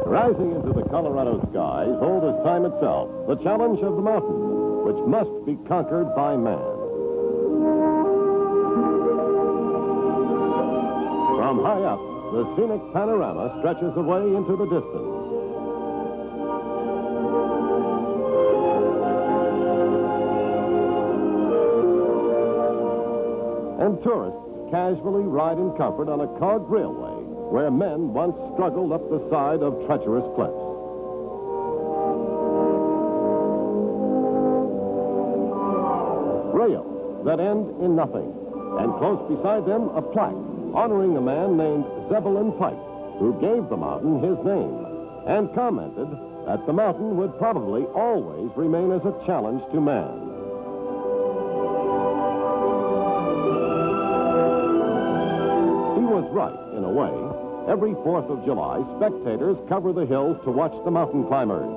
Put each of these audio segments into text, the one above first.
Rising into the Colorado skies, old as time itself, the challenge of the mountain, which must be conquered by man. From high up, the scenic panorama stretches away into the distance. And tourists casually ride in comfort on a cogged railway where men once struggled up the side of treacherous cliffs. Rails that end in nothing, and close beside them a plaque honoring a man named Zebulon Pike, who gave the mountain his name, and commented that the mountain would probably always remain as a challenge to man. He was right, in a way. Every 4th of July, spectators cover the hills to watch the mountain climbers.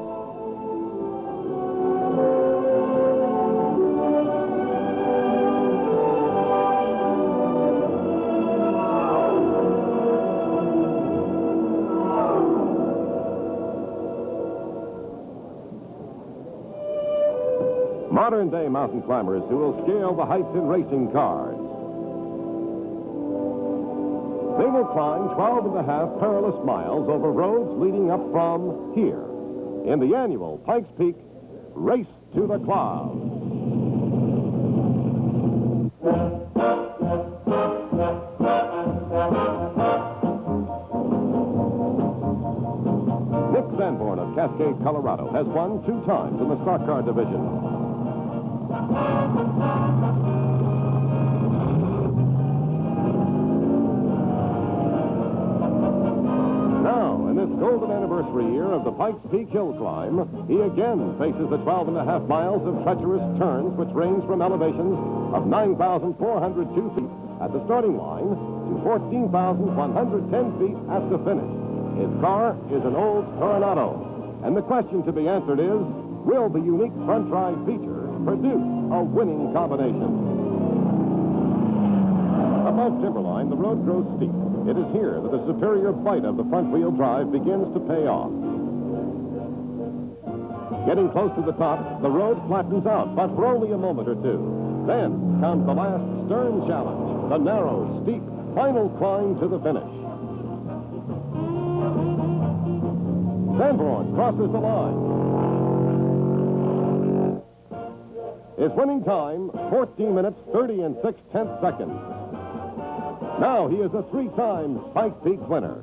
Modern-day mountain climbers who will scale the heights in racing cars. They will climb 12 and a half perilous miles over roads leading up from here in the annual Pikes Peak Race to the Clouds. Nick Sanborn of Cascade, Colorado, has won 2 times in the stock car division. Now, in this golden anniversary year of the Pikes Peak hill climb, he again faces the 12 and a half miles of treacherous turns which range from elevations of 9,402 feet at the starting line to 14,110 feet at the finish. His car is an old Toronado, and the question to be answered is, will the unique front drive feature produce a winning combination? Above Timberline, the road grows steep. It is here that the superior bite of the front-wheel drive begins to pay off. Getting close to the top, the road flattens out, but for only a moment or two. Then comes the last stern challenge, the narrow, steep, final climb to the finish. Sanborn crosses the line. His winning time, 14 minutes, 30 and 6/10 seconds. Now he is a 3-time Pikes Peak winner.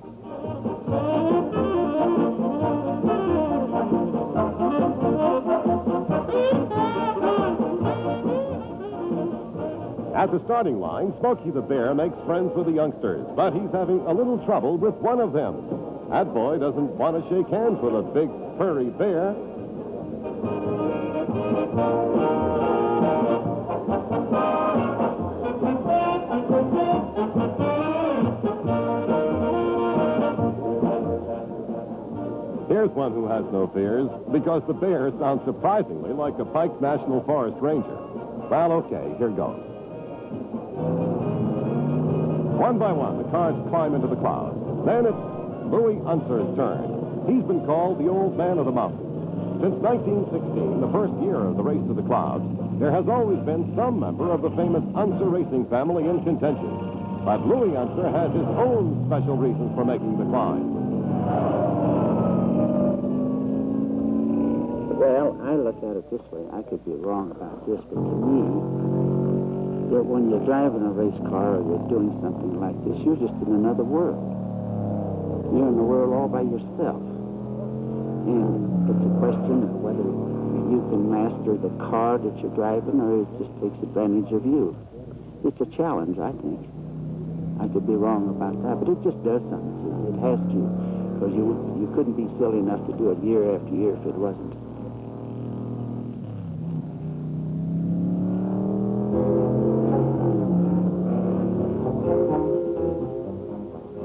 At the starting line, Smokey the Bear makes friends with the youngsters, but he's having a little trouble with one of them. That boy doesn't want to shake hands with a big, furry bear. Here's one who has no fears, because the bear sounds surprisingly like a Pikes National Forest ranger. Well, okay, here goes. One by one, the cars climb into the clouds. Then it's Louis Unser's turn. He's been called the old man of the mountain. Since 1916, the first year of the Race to the Clouds, there has always been some member of the famous Unser racing family in contention. But Louis Unser has his own special reasons for making the climb. Well, I look at it this way. I could be wrong about this, but to me, that when you're driving a race car or you're doing something like this, you're just in another world. You're in the world all by yourself. And it's a question of whether you can master the car that you're driving or it just takes advantage of you. It's a challenge, I think. I could be wrong about that, but it just does something to you. It has to, because you couldn't be silly enough to do it year after year if it wasn't.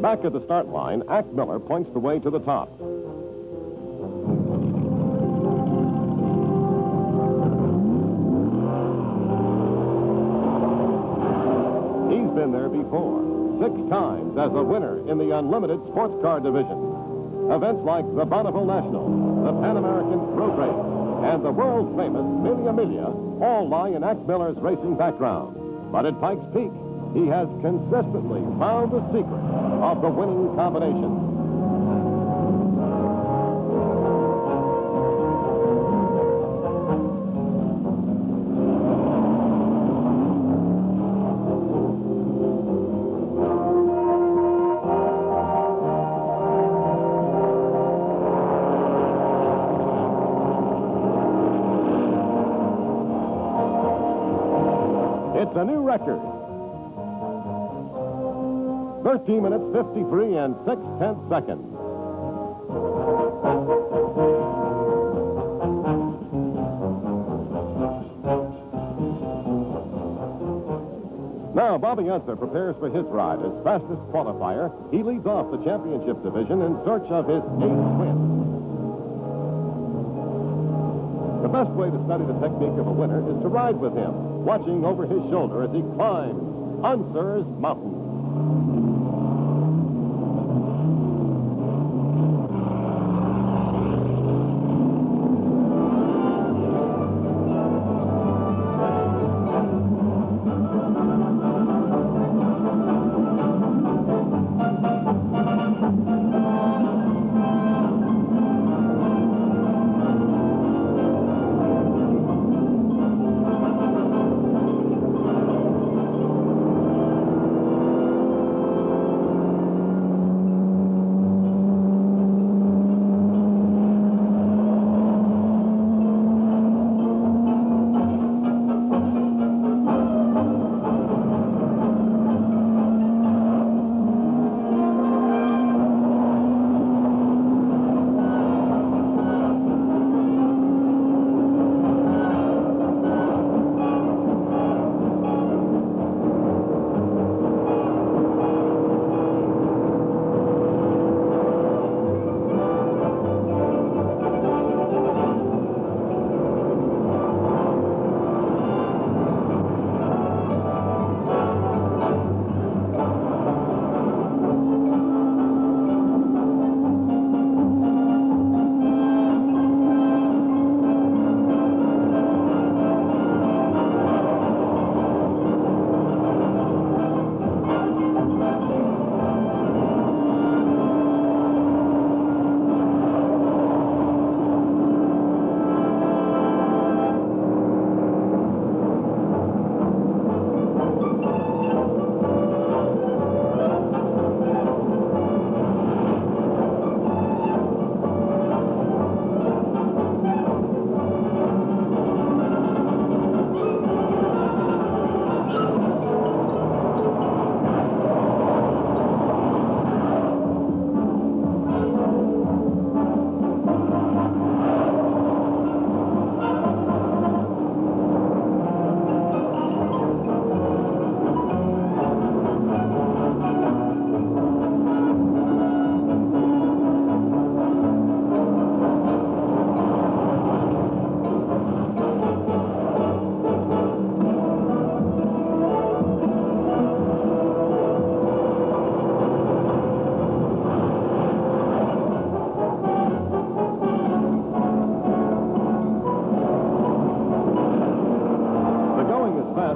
Back at the start line, Ack Miller points the way to the top. He's been been there before, 6 times as a winner in the unlimited sports car division. Events like the Bonneville Nationals, the Pan American Road Race, and the world-famous Mille Miglia all lie in Ack Miller's racing background. But at Pikes Peak, he has consistently found the secret of the winning combination. It's a new record. 13 minutes, 53 and 6/10 seconds. Now, Bobby Unser prepares for his ride as fastest qualifier. He leads off the championship division in search of his 8th win. The best way to study the technique of a winner is to ride with him, watching over his shoulder as he climbs Unser's mountain.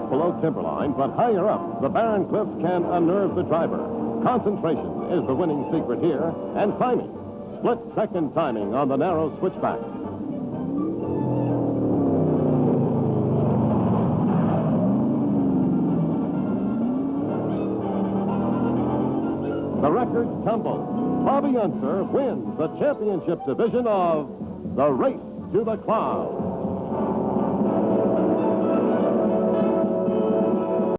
Below timberline, but higher up, the barren cliffs can unnerve the driver. Concentration is the winning secret here, and timing. Split-second timing on the narrow switchbacks. The records tumble. Bobby Unser wins the championship division of the Race to the Clouds.